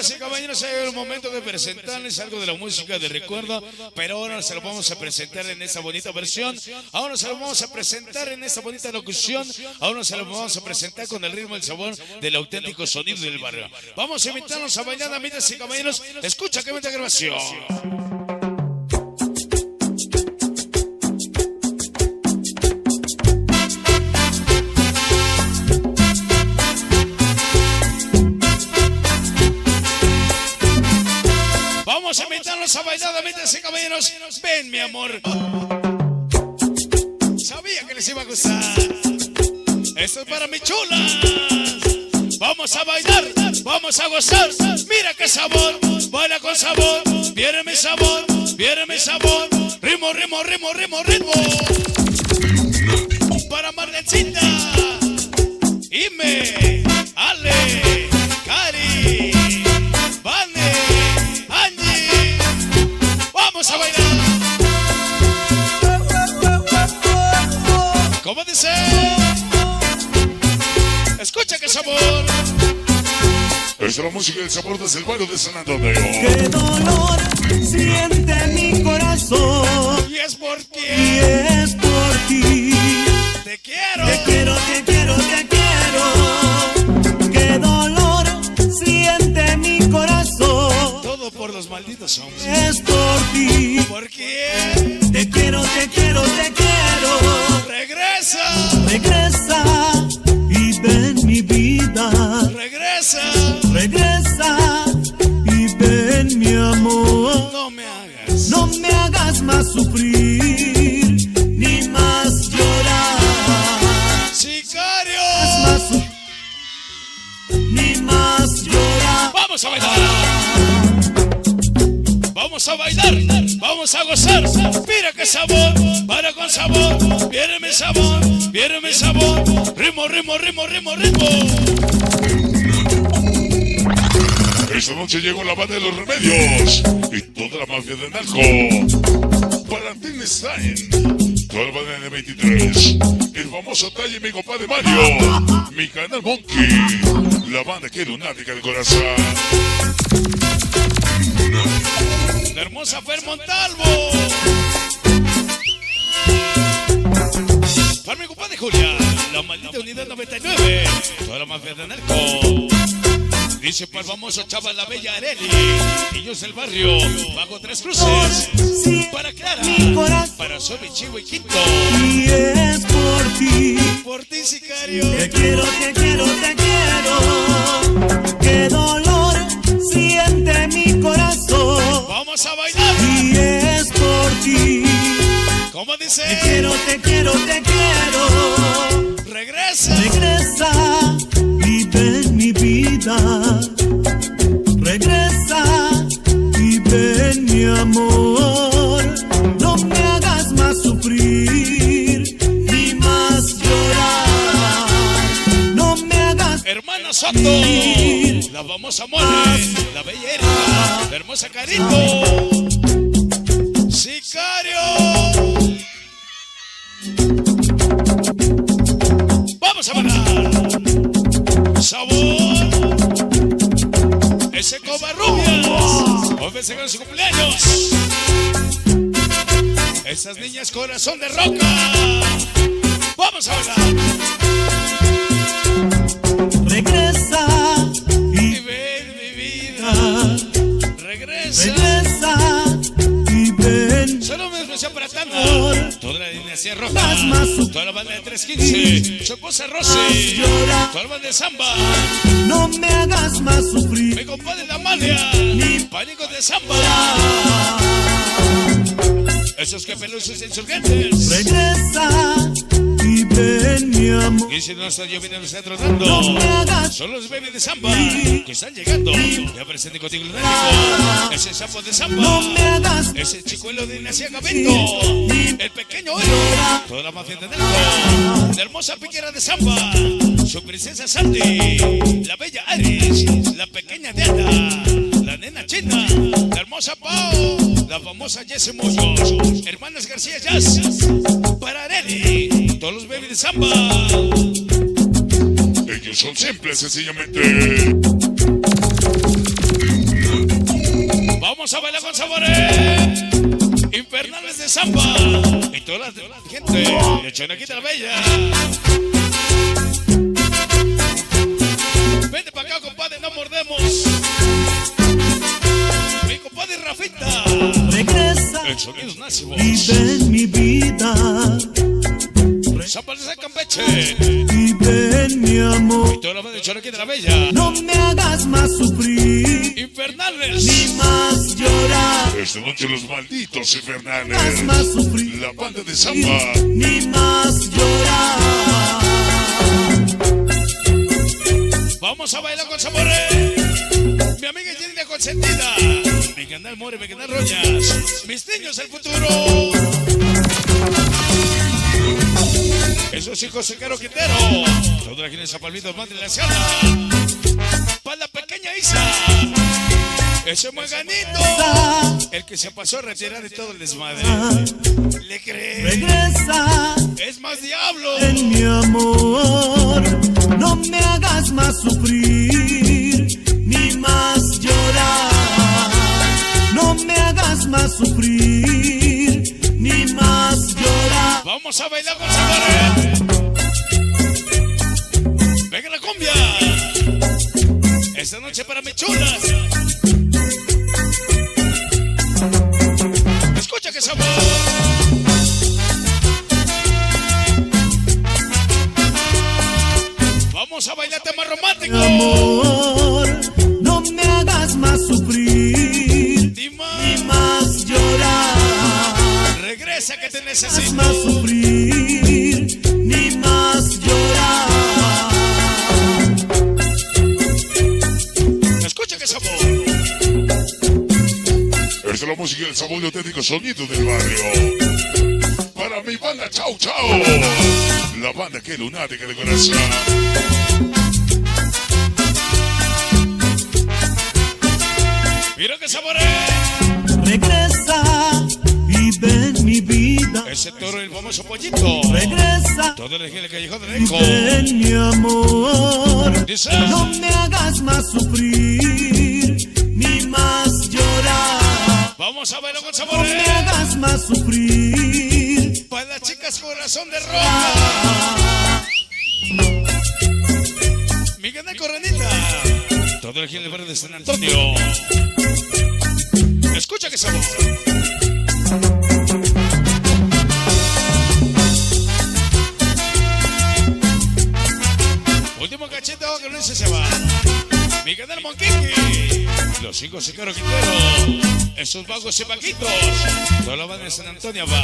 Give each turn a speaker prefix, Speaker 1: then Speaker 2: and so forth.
Speaker 1: amigas y caballeros, es el momento de presentarles algo de la música de recuerdo, pero ahora se lo vamos a presentar en esta bonita versión, ahora se lo vamos a presentar en esta bonita locución, ahora se lo vamos a presentar con el ritmo y el sabor del auténtico sonido del barrio. Vamos a invitarnos a bailar, amigas y caballeros, escucha que bonita grabación. Vamos a invitarlos a bailar, amigas y caballeros. Ven, mi amor. Sabía que les iba a gustar. Esto es para mis chulas. Vamos a bailar, vamos a gozar. Mira qué sabor, baila con sabor. Viene mi sabor, viene mi sabor. Ritmo, ritmo, ritmo, ritmo, ritmo. Para Marlencita, Ime, Ale, Cari, Vane, Angie. Vamos a bailar. ¿Cómo dice? Escucha qué sabor.
Speaker 2: Esta es la música del sabor desde el barrio de San Antonio.
Speaker 3: Qué dolor siente mi corazón.
Speaker 1: Y es por ti.
Speaker 3: Y es por ti.
Speaker 1: Te quiero.
Speaker 3: Te quiero, te quiero, te quiero. Qué dolor siente mi corazón.
Speaker 1: Todo por los malditos hombres.
Speaker 3: Es por ti.
Speaker 1: ¿Por qué?
Speaker 3: Te quiero, te quiero, te quiero.
Speaker 1: Regresa.
Speaker 3: Regresa y ven mi vida.
Speaker 1: Regresa.
Speaker 3: Regresa y ven mi amor.
Speaker 1: No me hagas.
Speaker 3: No me hagas más sufrir ni más llorar.
Speaker 1: Sicario.
Speaker 3: Más ni más llorar.
Speaker 1: Vamos a bailar. Vamos a bailar. Vamos a gozar. Mira qué sabor. Para con sabor. Viene mi sabor. Viene mi sabor. Ritmo, ritmo, ritmo, ritmo, ritmo.
Speaker 2: Esta noche llegó la banda de los remedios y toda la mafia de narco. Para Antin Stein, toda la banda de 23, el famoso Talle y mi compadre Mario, mi canal Monkey, la banda que es lunática de corazón.
Speaker 1: La hermosa Fer Montalvo. Para mi compadre Julia, la maldita unidad 99, toda la mafia de narco. Dice para el famoso chaval la bella Areli, niños del barrio, bajo Tres Cruces. Para Clara, para Sobi, Chivo y Quinto.
Speaker 3: Y es
Speaker 1: por ti, sicario.
Speaker 3: te quiero, te quiero, te quiero. Qué dolor siente mi corazón.
Speaker 1: Vamos a bailar.
Speaker 3: Y es por ti.
Speaker 1: ¿Cómo dice?
Speaker 3: Te quiero, te quiero, te quiero.
Speaker 1: Regresa.
Speaker 3: Regresa y ven mi vida. Regresa y ven mi amor. No me hagas más sufrir ni más llorar. No me hagas.
Speaker 1: Hermana Soto, la famosa Mole, la bella Erika, la hermosa Carito. Sicario. Vamos a bailar. Sabor. Ese Covarrubias. Hoy festejan su cumpleaños. Esas niñas corazón de roca. Vamos a bailar.
Speaker 3: Regresa
Speaker 1: Y
Speaker 3: y
Speaker 1: ven mi vida. Regresa.
Speaker 3: regresa y ven.
Speaker 1: Solo me especial para Tana, toda la dinastía roja, toda la banda de 315, su esposa Rosy, toda la banda de Samba,
Speaker 3: No me hagas más
Speaker 1: mi
Speaker 3: sufrir.
Speaker 1: compadre la Amalia, pánico de Samba, esos que pelusos insurgentes.
Speaker 3: Regresa y ven mi amor.
Speaker 1: Y si no está lloviendo, nos está
Speaker 3: No
Speaker 1: tronando.
Speaker 3: me hagas.
Speaker 1: Son los bebés de Samba que están llegando. Ya presente contigo lunático. Ese sapo de Samba.
Speaker 3: No me hagas.
Speaker 1: Ese chicuelo de Nacia Gavento. El pequeño Oro. Toda la mafia de Nerco. La hermosa piquera de Samba. Su princesa Sandy. La bella Aris. La pequeña Diana. La nena China. La hermosa Pau. La famosa Jessie Muñoz. Hermanas García Jazz. Para Areli. Todos los bebés de Samba.
Speaker 2: Ellos son simples, sencillamente.
Speaker 1: Vamos a bailar con sabores infernales de Zampa y toda la gente de Chonaquita la Bella. Vente para acá, compadre, no mordemos. Mi compadre Rafita.
Speaker 3: Regresa
Speaker 1: El sonido nácimo.
Speaker 3: vive en mi vida,
Speaker 1: Zampa de Campeche
Speaker 3: vive en mi amor.
Speaker 1: y toda la banda de Chonaquita la Bella.
Speaker 3: No me hagas más sufrir
Speaker 1: Infernales.
Speaker 3: ni más llorar.
Speaker 2: Esta noche los malditos
Speaker 3: Hagas
Speaker 2: infernales.
Speaker 3: más sufrir
Speaker 2: La banda de Zampa.
Speaker 3: ni más llorar.
Speaker 1: Vamos a bailar con sabores. Mi amiga Jenny consentida. Mi canal More, mi canal Roñas. Mis niños del futuro. Esos hijos de Caro Quintero. Toda la gente de Zapalmitos, madre de la sala. Para la pequeña Isa. Ese Mueganito. El que se pasó a retirar de todo el desmadre. ¿Le crees?
Speaker 3: Regresa
Speaker 1: Es más diablo.
Speaker 3: en mi amor. No me hagas más sufrir ni más llorar. No me hagas más sufrir ni más llorar.
Speaker 1: Vamos a bailar con sabores. Venga la cumbia. Esta noche para mis chulas. Escucha que sabor. Vamos a bailar tema romántico.
Speaker 3: Amor, no me hagas más sufrir
Speaker 1: Dima,
Speaker 3: ni más llorar.
Speaker 1: regresa que te
Speaker 3: Hagas
Speaker 1: necesito.
Speaker 3: más sufrir ni más llorar.
Speaker 1: Escucha que sabor.
Speaker 2: Esta es la música del sabor y auténtico sonido del barrio. Para mi banda, chau, chau. La banda que lunática de corazón.
Speaker 1: Mira que sabor es.
Speaker 3: Regresa, vive en mi vida.
Speaker 1: Ese toro, el famoso pollito.
Speaker 3: Regresa,
Speaker 1: Todo el eje del callejón de Eco.
Speaker 3: vive en mi amor.
Speaker 1: Dice.
Speaker 3: No me hagas más sufrir ni más llorar.
Speaker 1: Vamos a bailar con
Speaker 3: No
Speaker 1: sabor.
Speaker 3: me hagas más sufrir.
Speaker 1: Para las chicas corazón de roca. Mi canal Correnita. Todo el eje del barrio de San Antonio. Escucha que sabor. Último cachete que no se va. Mi canal Monquiqui. Los hijos de Caro Quintero. Esos vagos y paquitos. Toda la banda de San Antonio va.